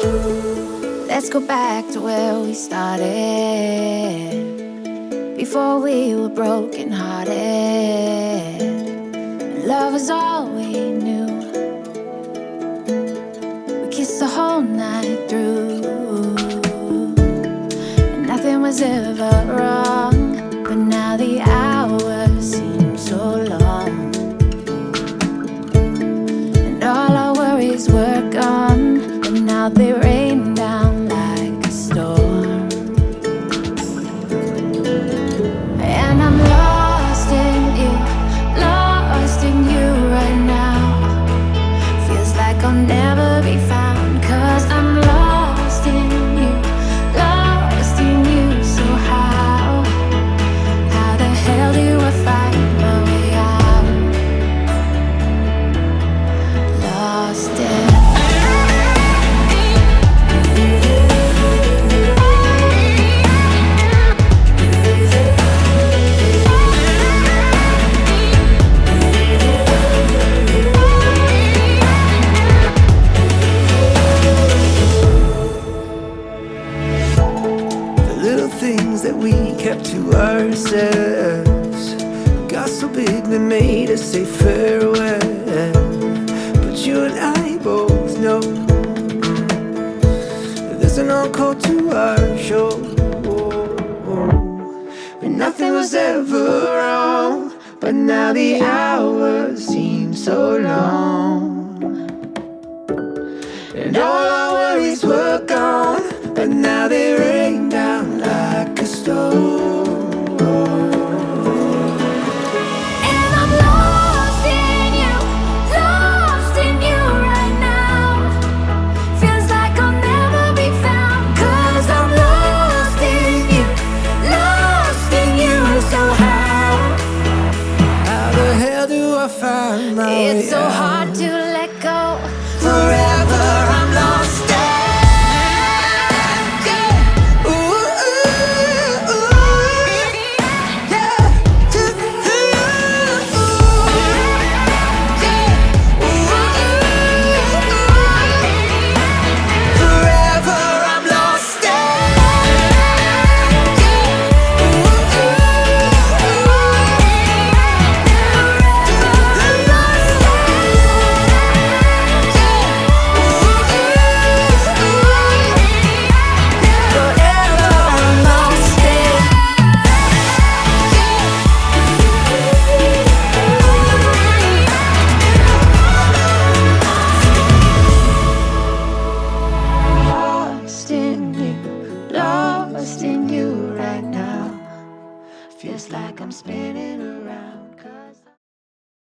Let's go back to where we started, before we were broken hearted. Love was all we knew. We kissed the whole night through, and nothing was ever wrong. But now the hours seem so long, and all our worries were gone. But now they rain down like a storm, and I'm lost in you right now. Feels like I'll never be found, 'cause I'm lost in you, lost in you. So how the hell do I find my way out? Lost in things that we kept to ourselves got so big they made us say farewell. But you and I both know that there's an encore to our show, and nothing was ever wrong. But now the hours seem so long, and all our worries were gone. But now they rain down like a storm, and I'm lost in you right now. Feels like I'll never be found, 'cause I'm lost in you, lost in you. So how the hell do I find my way it's so out? hard to let go. Forever I'm lost. Lost in you right now. Feels like I'm spinning around.